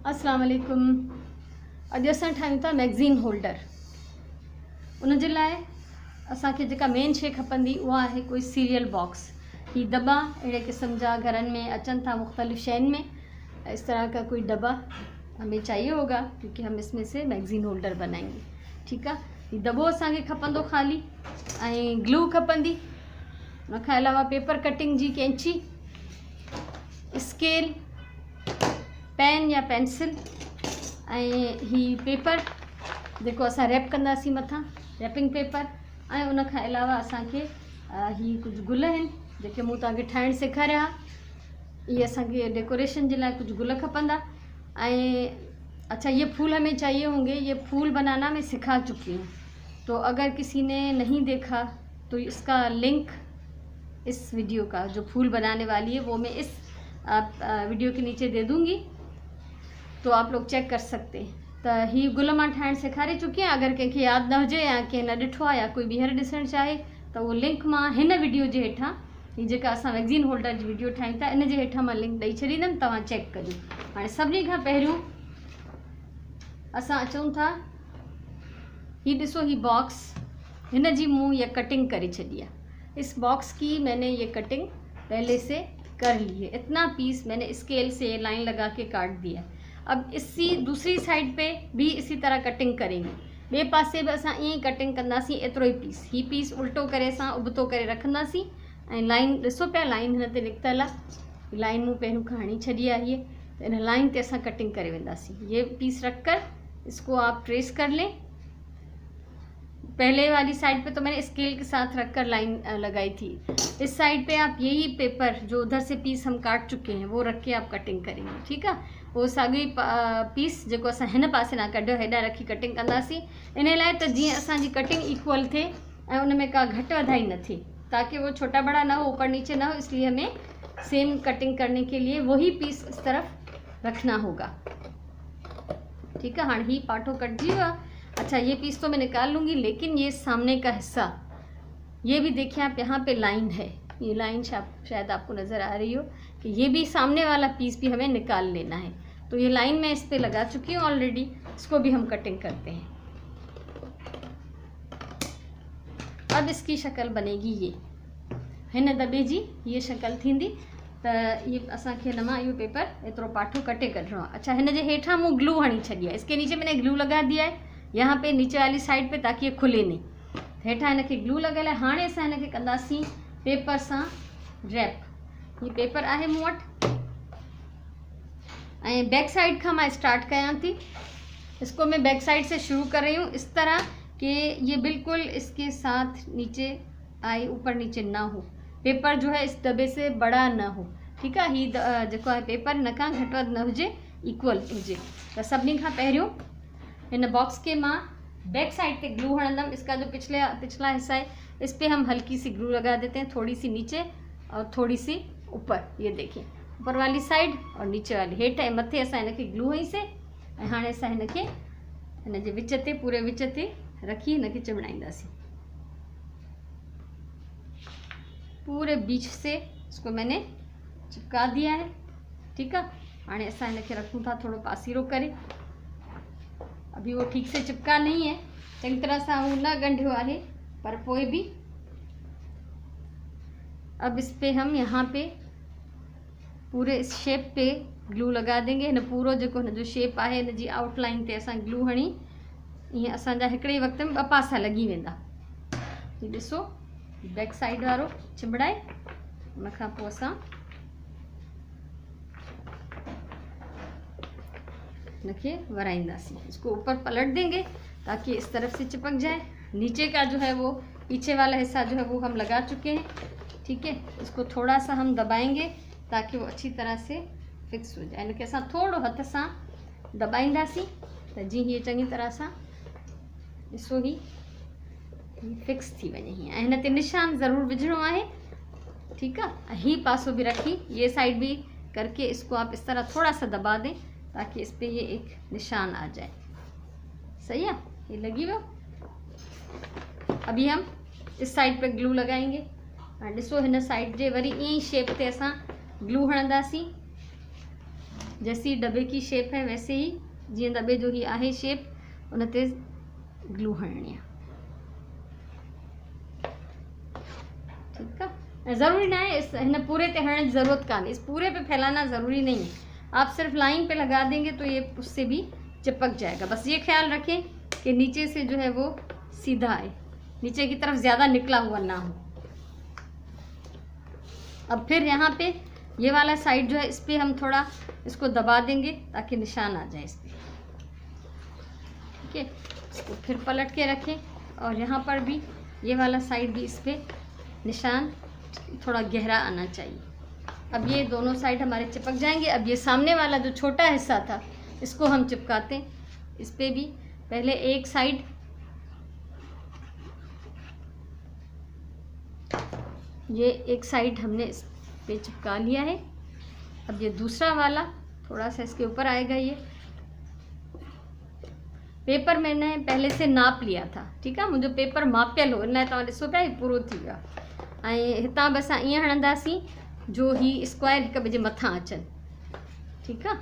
अस्सलाम वालेकुम। अॼु असां ठाहियूं था मैगज़ीन होल्डर। उन जे लाइ असांखे जेका मेन शइ खपंदी उहा आहे कोई सीरियल बॉक्स। ही दॿा अहिड़े क़िस्म जा घरनि में अचनि था मुख़्तलिफ़ शयुनि में। इस तरह का कोई डब्बा हमें चाहिए होगा क्योंकि हम इसमें से मैगज़ीन होल्डर बनाएंगे। ठीकु आहे, ही दॿो असांखे खपंदो ख़ाली, ऐं ग्लू खपंदी, उन खां अलावा पेपर कटिंग जी कैंची, स्केल, पेन या पेंसिल, ऐं ही पेपर जेको असां रैप कंदासीं मथां, रैपिंग पेपर। ऐं उन खां अलावा असांखे ही कुझु गुल आहिनि जेके मूं तव्हांखे ठाहिणु सेखारिया। ये असांखे डेकोरेशन जे लाइ कुछ गुल खपंदा। अच्छा, ये फूल हमें चाहिए होंगे। ये फूल बनाना मैं सिखा चुकी हूँ, तो अगर किसी ने नहीं देखा तो इसका लिंक, इस वीडियो का जो फूल बनाने वाली है वो मैं इस वीडियो के नीचे दे दूँगी, तो आप लोग चेक कर सकते हैं। तो ही गुल मां ठाहिण सेखारे चुकी आहियां। अगर कंहिंखे यादि न हुजे या कंहिं न ॾिठो आहे या कोई ॿीहर ॾिसणु चाहे तो वो लिंक मां हिन वीडियो जे हेठां, ही जेका असां मैगज़ीन होल्डर जी वीडियो ठाहियूं था इन जे हेठां मां लिंक ॾेई छॾींदमि, तव्हां चेक कजो। हाणे सभिनी खां पहिरियों असां अचूं था, ही ॾिसो, ही बॉक्स, हिन जी मूं ये कटिंग करे छॾी आहे। इस बॉक्स की मैंने ये कटिंग पहले से कर ली है। इतना पीस मैंने स्केल से लाइन लगा के काट दिया है। अब इसी दूसरी साइड पे भी इसी तरह कटिंग करेंगे। बे पासे भी असां ईअं कटिंग कंदासीं, एतिरो ई पीस, ही पीस उल्टो करे असां उबतो करे रखंदासीं। ऐं लाइन ॾिसो पिया, लाइन हिन ते निकितल आहे। लाइन मूं पहिरियों खां हणी छॾी आहे हीअ, त इन लाइन ते असां कटिंग करे वेंदासीं। ये पीस रख कर इसको आप ट्रेस कर लें। पहले वाली साइड पे तो मैंने स्केल के साथ रखकर लाइन लगाई थी। इस साइड पे आप यही पेपर जो उधर से पीस हम काट चुके हैं वो रख के आप कटिंग करेंगे। ठीकु आहे, वो साॻी पीस जेको असां हिन पासे ना कढियो, हेॾा रखी कटिंग कंदासीं। इन लाइ त जीअं असांजी कटिंग इक्वल थिए ऐं उन में का घटि वधाई न थिए, ताकि वो छोटा बड़ा ना हो, ऊपर नीचे ना हो। इसलिए हमें सेम कटिंग करने के लिए वही पीस इस तरफ रखना होगा। ठीक है, हाँ ही पाठो कट जी हुआ। अच्छा, ये पीस तो मैं निकाल लूँगी, लेकिन ये सामने का हिस्सा, ये भी देखिए आप, यहाँ पे लाइन है, ये लाइन शायद आपको नज़र आ रही हो कि ये भी सामने वाला पीस भी हमें निकाल लेना है। तो ये लाइन मैं इस पे लगा चुकी हूँ ऑलरेडी, इसको भी हम कटिंग करते हैं। अब इसकी शक्ल बनेगी ये, हिन दॿे जी ये शक्ल थींदी। त ये असांखे हिन मां इहो पेपर एतिरो पाठो कटे कढणो आहे। अच्छा, हिन जे हेठां मूं ग्लू हणी छॾी आहे। इसके नीचे मैंने ग्लू लगा दिया है यहाँ पे नीचे वाली साइड पे, ताकि ये खुले नहीं। हेठां हिनखे ग्लू लॻियल आहे। हाणे असां हिनखे कंदासीं पेपर सां रैप। ये पेपर आहे मूं वटि, ऐं बैक साइड खां मां स्टार्ट कयां थी। इसको मैं बैक साइड से शुरू कर रही हूँ, इस तरह कि ये बिल्कुल इसके साथ नीचे आए, ऊपर नीचे ना हो। पेपर जो है इस दॿे से बड़ा न हो। ठीकु आहे, ही जेको आहे पेपर हिन खां घटि वधि न हुजे, इक्वल हुजे। त सभिनी खां पहिरियों इन बॉक्स के मां बैक साइड पे ग्लू हणंदम। इसका जो पिछला हिस्सा है, इस पे हम हल्की सी ग्लू लगा देते हैं, थोड़ी सी नीचे और थोड़ी सी ऊपर। ये देखिए, ऊपर वाली साइड और नीचे वाली, हेठ ऐं मथे असां हिनखे ग्लू हईंसीं। ऐं हाणे असां हिनखे हिन जे विच ते, पूरे विच ते रखी हिनखे चिमड़ाईंदासीं। पूरे बीच से इसको मैंने चिपका दिया है। ठीकु आहे, हाणे असां हिनखे रखूं था थोड़ो पासीरो करे। अभी वो ठीक से चिपका नहीं है, चंगी तरह सां वो न गंढियो आहे, पर पोइ भी। अब इस पे हम यहाँ पे पूरे इस शेप पे ग्लू लगा देंगे। हिन पूरो जेको हिन जो शेप आहे, हिन जी आउटलाइन ते असां ग्लू हणी, ईअं असांजा हिकिड़े वक़्त में ॿ पासा लॻी वेंदा। ही ॾिसो, बैक साइड वारो चिंबड़ाए, उन खां पोइ असां इनके वराइंदासी। इसको ऊपर पलट देंगे ताकि इस तरफ से चिपक जाए। नीचे का जो है वो, पीछे वाला हिस्सा जो है वो हम लगा चुके हैं। ठीक है, इसको थोड़ा सा हम दबाएंगे ताकि वो अच्छी तरह से फिक्स हो जाए। इनके असां थोड़ो हथ सां दबाईंदासी त जी ये चंगी तरह सां ॾिसो ही फिक्स थी वञे। हीअं ऐं हिन ते निशान ज़रूरु विझणो आहे। ठीकु आहे, ही पासो भी रखी, ये साइड भी करके इसको आप इस तरह थोड़ा सा दबा दें ताकि इस पे ये एक निशान आ जाए। सही है, ये लगी वो। अभी हम इस साइड पे ग्लू लगाएंगे। ॾिसो, हिन साइड जे वरी ईअं ई शेप ते असां ग्लू हणंदासीं। जैसी डबे की शेप है वैसे ही जीअं दॿे जो ही आहे शेप उन ते ग्लू हणणी आहे। ठीक है, ज़रूरी ना है इस हिन पूरे पे हणने की ज़रूरत कान्हे, इस पूरे पे फैलाना ज़रूरी नहीं है। आप सिर्फ लाइन पे लगा देंगे तो ये उससे भी चिपक जाएगा। बस ये ख्याल रखें कि नीचे से जो है वो सीधा आए, नीचे की तरफ ज़्यादा निकला हुआ ना हो। अब फिर यहाँ पे ये वाला साइड जो है इस पर हम थोड़ा इसको दबा देंगे ताकि निशान आ जाए इस पर। ठीक है, इसको फिर पलट के रखें और यहाँ पर भी ये वाला साइड भी इस पर निशान थोड़ा गहरा आना चाहिए। अब ये दोनों साइड हमारे चिपक जाएंगे। अब ये सामने वाला जो छोटा हिस्सा था इसको हम चिपकाते हैं। इस पर भी पहले एक साइड ये एक साइड हमने इस पे चिपका लिया है। अब ये दूसरा वाला थोड़ा सा इसके ऊपर आएगा। ये पेपर मैंने पहले से नाप लिया था। ठीक है, मुझे पेपर मापियल हो इन तव्हां ॾिसो पिया पूरो थी वियो आहे। ऐं हितां बि असां ईअं हणंदासीं जो ही स्क्वायर हिक ॿिए जे मथां अचनि। ठीकु आहे,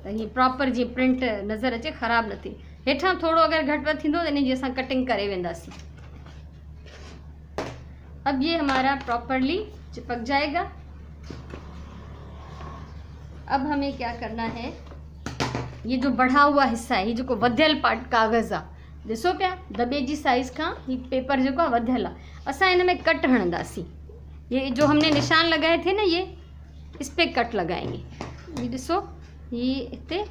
त हीअं प्रॉपर जीअं प्रिंट नज़र अचे, ख़राबु न थिए। हेठां थोरो अगरि घटि वधि थींदो त इन जी असां कटिंग करे वेंदासीं। अब ये हमारा प्रॉपरली चिपक जाएगा। अब हमें क्या करना है, ये जो बढ़ा हुआ हिस्सा है, ये जो वधियल पार्ट कागज़ आहे, ॾिसो पिया दॿे जी साइज़ खां ही पेपर जेको आहे वधियल आहे। असां इन में कट हणंदासीं। ये जो हमने निशान लगाए थे ना, ये इस पे कट लगाएंगे। ये ॾिसो, ये इतने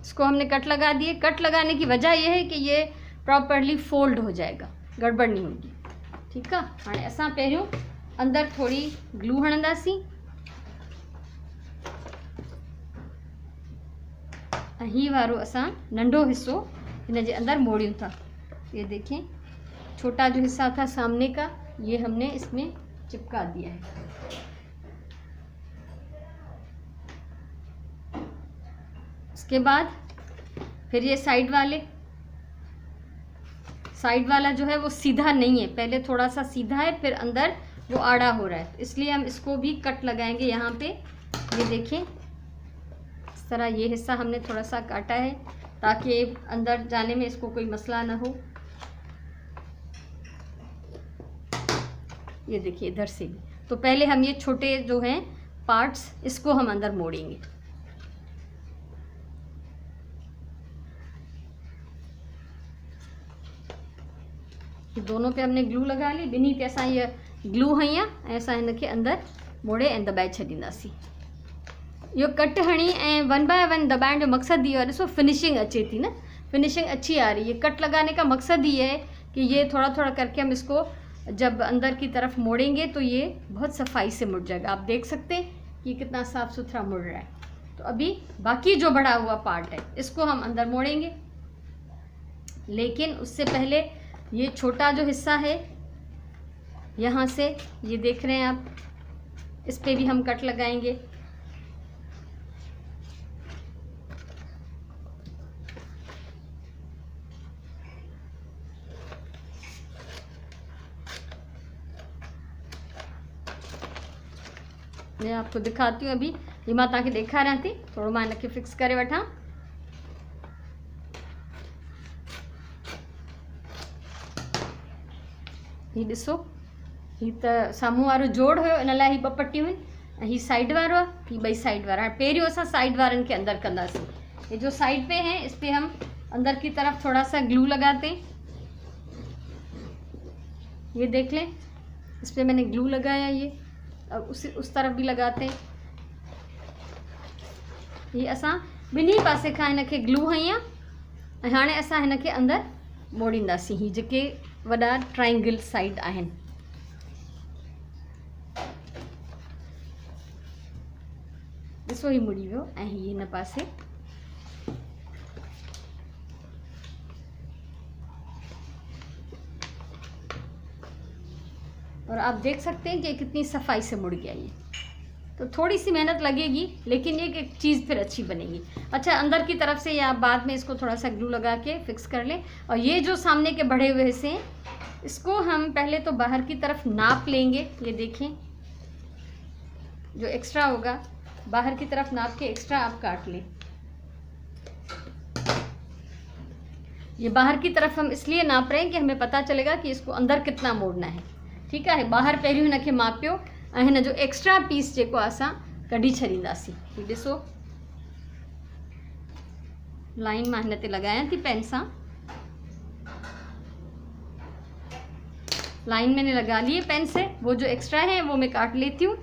इसको हमने कट लगा दिए। कट लगाने की वजह यह है कि ये प्रॉपरली फोल्ड हो जाएगा, गड़बड़ नहीं होगी। ठीक है, हाँ असां पहिरियों अंदर थोड़ी ग्लू हणंदासीं। ही वारो असां नंढो हिस्सो हिन जे अंदर मोड़ियूं था। ये देखें, छोटा जो हिस्सा था सामने का, ये हमने इसमें चिपका दिया है। इसके बाद फिर ये साइड वाला जो है वो सीधा नहीं है, पहले थोड़ा सा सीधा है, फिर अंदर वो आड़ा हो रहा है, इसलिए हम इसको भी कट लगाएंगे यहाँ पे। ये देखें, इस तरह ये हिस्सा हमने थोड़ा सा काटा है ताकि अंदर जाने में इसको कोई मसला ना हो। ये देखिए इधर से भी, तो पहले हम ये छोटे जो हैं पार्ट्स, इसको हम अंदर मोड़ेंगे। दोनों पे हमने ग्लू लगा ली, बिन्ही ते असां ये ग्लू हई आहे ऐं असां हिनखे अंदर मोड़े ऐं दॿाए छॾींदासीं। इहो कट हणी ऐं 1 बाय 1 दॿाइण जो मक़सदु इहो आहे, ॾिसो फिनिशिंग अचे थी न, फिनिशिंग अच्छी आ रही है। कट लगाने का मकसद ये है कि ये थोड़ा थोड़ा करके हम इसको जब अंदर की तरफ मोड़ेंगे तो ये बहुत सफाई से मुड़ जाएगा। आप देख सकते हैं कि कितना साफ़ सुथरा मुड़ रहा है। तो अभी बाकी जो बढ़ा हुआ पार्ट है इसको हम अंदर मोड़ेंगे, लेकिन उससे पहले ये छोटा जो हिस्सा है यहाँ से, ये देख रहे हैं आप, इस पे भी हम कट लगाएंगे। मैं आपको दिखाती हूँ। अभी ये मां तव्हांखे ॾेखारियां थी, थोड़ो मां इनखे फिक्स करे वठां। ही ॾिसो, ही त साम्हूं वारो जोड़ हुयो, इन लाइ ही 2 पट्टियूं आहिनि, ऐं ही साइड वारो आहे, ही 2 साइड वारा। पहिरियों असां साइड वारनि खे अंदर कंदासीं। ये जो साइड पे हैं इस पे हम अंदर की तरफ थोड़ा सा ग्लू लगाते हैं। ये देख लें, इस पे मैंने ग्लू लगाया। ये अब उस तरफ भी लगाते हैं। ये असां बिन्ही पासे खां हिनखे ग्लू हई आहे ऐं हाणे असां हिनखे अंदर मोड़ींदासीं। ही जेके वॾा ट्राइंगल साइड आहिनि, ॾिसो ही मुड़ी वियो ऐं ही हिन पासे। और आप देख सकते हैं कि कितनी सफाई से मुड़ गया ये। तो थोड़ी सी मेहनत लगेगी, लेकिन एक चीज़ फिर अच्छी बनेगी। अच्छा, अंदर की तरफ से या बाद में इसको थोड़ा सा ग्लू लगा के फिक्स कर लें। और ये जो सामने के बढ़े हुए हिस्से हैं इसको हम पहले तो बाहर की तरफ नाप लेंगे। ये देखें, जो एक्स्ट्रा होगा बाहर की तरफ नाप के एक्स्ट्रा आप काट लें। ये बाहर की तरफ हम इसलिए नाप रहे हैं कि हमें पता चलेगा कि इसको अंदर कितना मोड़ना है। ठीक है, बाहर पहिरियों हिनखे मापियो ऐं हिन जो एक्स्ट्रा पीस जेको असां कढी छॾींदासीं। हीउ ॾिसो, लाइन मां हिन ते लॻायां थी पेन सां। लाइन मैंने लगा लिए पेन से। वो जो एक्स्ट्रा है वो मैं काट लेती हूँ।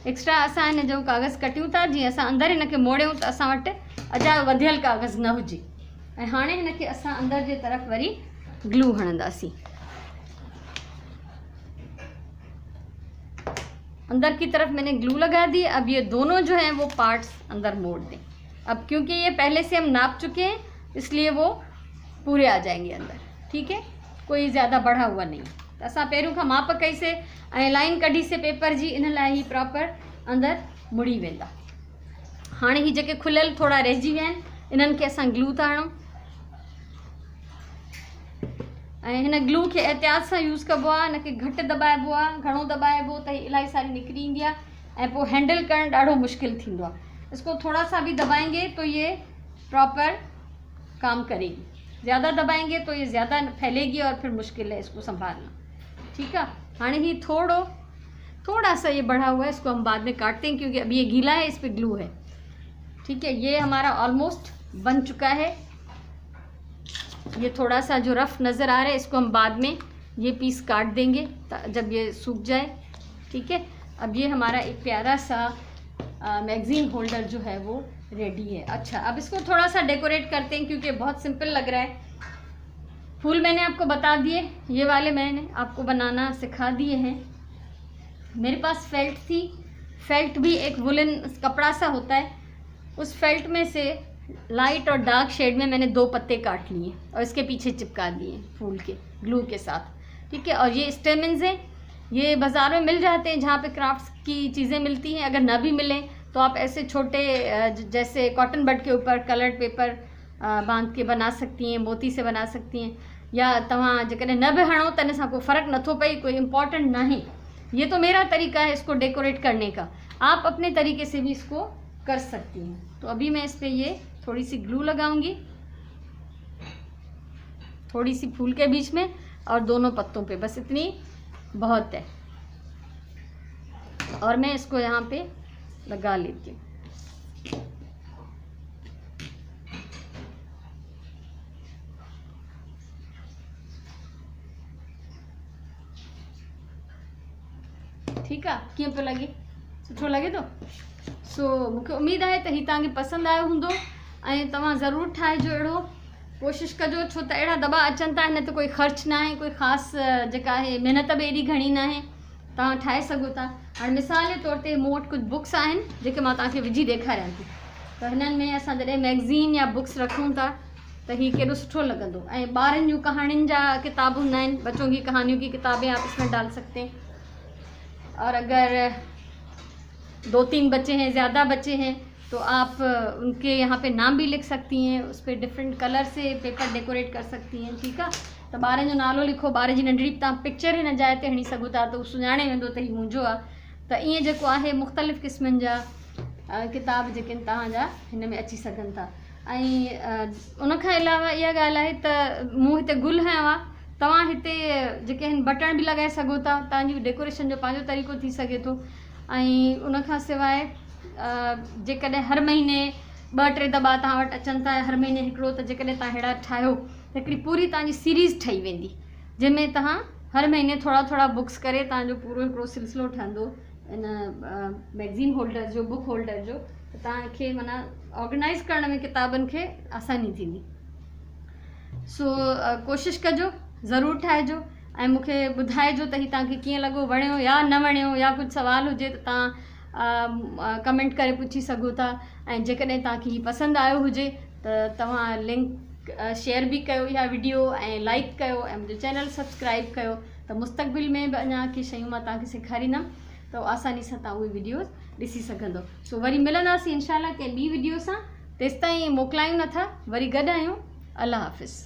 एक्स्ट्रा असां हिन जो कागज़ कटियूं था, जीअं असां अंदरि हिनखे मोड़ियूं त असां वटि अजायो वधियल कागज़ न हुजे। ऐं हाणे हिनखे असां अंदर जे तरफ़ वरी ग्लू हणंदासीं। अंदर की तरफ मैंने ग्लू लगा दी। अब ये दोनों जो हैं वो पार्ट्स अंदर मोड़ दें। अब क्योंकि ये पहले से हम नाप चुके हैं इसलिए वो पूरे आ जाएंगे अंदर। ठीक है, कोई ज़्यादा बढ़ा हुआ नहीं। तो असां पहिरियों खां माप कईसीं ऐं लाइन कढी से पेपर जी, इन लाइ ही प्रॉपर अंदर मुड़ी वेंदा। हाणे ही जेके खुलियल थोड़ा रहिजी विया आहिनि, इन्हनि खे असां ग्लू था हणूं। ऐं हिन ग्लू खे एहतियात सां यूज़ कबो आहे, हिनखे घटि दॿाइबो आहे। घणो दॿाइबो त इलाही सारी निकिरी ईंदी आहे ऐं पोइ हैंडल करणु ॾाढो मुश्किल थींदो आहे। इसको थोड़ा सा भी दबाएंगे तो ये प्रॉपर काम करेगी, ज़्यादा दबाएंगे तो ये ज़्यादा फैलेगी और फिर मुश्किल है इसको संभालना। ठीक है, हाणे ही थोड़ा सा ये बढ़ा हुआ है, इसको हम बाद में काटते हैं क्योंकि अभी ये गीला है, इस पर ग्लू है। ठीक है, ये हमारा ऑलमोस्ट बन चुका है। ये थोड़ा सा जो रफ नज़र आ रहा है इसको हम बाद में ये पीस काट देंगे जब ये सूख जाए। ठीक है, अब ये हमारा एक प्यारा सा मैगज़ीन होल्डर जो है वो रेडी है। अच्छा, अब इसको थोड़ा सा डेकोरेट करते हैं क्योंकि बहुत सिंपल लग रहा है। फूल मैंने आपको बता दिए, ये वाले मैंने आपको बनाना सिखा दिए हैं। मेरे पास फेल्ट थी। फेल्ट भी एक वुलन कपड़ा सा होता है, उस फेल्ट में से लाइट और डार्क शेड में मैंने 2 पत्ते काट लिए और इसके पीछे चिपका दिए फूल के ग्लू के साथ। ठीक है, और ये स्टेमन्स हैं, ये बाज़ार में मिल जाते हैं जहाँ पे क्राफ्ट्स की चीज़ें मिलती हैं। अगर ना भी मिलें तो आप ऐसे छोटे जैसे कॉटन बड के ऊपर कलर्ड पेपर बांध के बना सकती हैं, मोती से बना सकती हैं। या तव्हां जेकॾहिं न बि हणो त इन सां कोई फ़र्क़ु नथो पए, कोई इम्पॉर्टेंट ना है। ये तो मेरा तरीका है इसको डेकोरेट करने का, आप अपने तरीके से भी इसको कर सकती हैं। तो अभी मैं इस पर ये थोड़ी सी ग्लू लगाऊंगी, थोड़ी सी फूल के बीच में और दोनों पत्तों पे, बस इतनी बहुत है। और मैं इसको यहाँ पे लगा लेती हूँ। ठीक है, कीअं पियो लगे? सुठो लगे तो? सो मूंखे उम्मीद है त ही तव्हांखे पसंदि आयो हूंदो ऐं तव्हां ज़रूरु ठाहिजो अहिड़ो। कोशिशि कजो, छो त अहिड़ा दॿा अचनि था, हिन ते कोई ख़र्चु न आहे, कोई ख़ासि जेका आहे महिनत बि एॾी घणी न आहे, तव्हां ठाहे सघो था। हाणे मिसाल जे तौर ते मूं वटि कुझु बुक्स आहिनि जेके मां तव्हांखे विझी ॾेखारियां थी। त हिननि में असां जॾहिं मैगज़ीन या बुक्स रखूं था त हीउ केॾो सुठो लॻंदो। ऐं ॿारनि जूं कहाणियुनि जा किताब हूंदा आहिनि, बच्चों की कहानियों की किताबें आप इसमें डाल सकते हैं। और अगर 2-3 बच्चे हैं, ज़्यादा बच्चे हैं, तो आप उनके यहाँ पे नाम भी लिख सकती हैं, उस पर डिफरेंट कलर से पेपर डेकोरेट कर सकती हैं। ठीक है, तो ॿारनि जो नालो लिखो, ॿार जी नंढड़ी तव्हां पिक्चर हिन जाइ ते हणी सघो था, त उहो सुञाणे वेंदो त हीउ मुंहिंजो आहे। त ईअं जेको आहे मुख़्तलिफ़ क़िस्मनि जा किताब जेके आहिनि तव्हांजा हिन में अची सघनि था। ऐं उनखां अलावा इहा ॻाल्हि आहे त मूं हिते गुल हयो आहे, तव्हां हिते जेके आहिनि बटण बि लॻाए सघो था, तव्हांजी डेकोरेशन जो पंहिंजो तरीक़ो थी सघे थो। ऐं उनखां सवाइ जेकॾहिं हर महीने 2-3 दॿा तव्हां वटि अचनि था, हर महीने हिकिड़ो, त जेकॾहिं तव्हां अहिड़ा ठाहियो त हिकिड़ी पूरी तव्हांजी सीरीज़ ठही वेंदी, जंहिंमें तव्हां हर महीने थोड़ा बुक्स करे तव्हांजो पूरो हिकिड़ो सिलसिलो ठहंदो इन मैगज़ीन होल्डर जो, बुक होल्डर जो। त तव्हांखे माना ऑर्गेनाइज़ करण में किताबनि खे आसानी थींदी। सो कोशिशि कजो, ज़रूरु ठाहिजो ऐं मूंखे ॿुधाइजो त हीउ तव्हांखे कीअं लॻो, वणियो या न वणियो, या कुझु सुवाल हुजे त तव्हां कमेंट करे पुछी सघो था। ऐं जेकॾहिं तव्हांखे हीउ पसंदि आयो हुजे त तव्हां लिंक शेयर बि कयो इहा वीडियो, ऐं लाइक कयो, ऐं मुंहिंजो चैनल सब्सक्राइब कयो, त मुस्तक़बिल में बि अञा की शयूं मां तव्हांखे सेखारींदमि त आसानी सां तव्हां उहे वीडियोस ॾिसी सघंदो। सो वरी मिलंदासीं इंशाल्लाह कंहिं ॿी वीडियो सां। तेसिताईं मोकिलायूं नथा, वरी गॾु आहियूं। अल्लाह हाफ़िज़।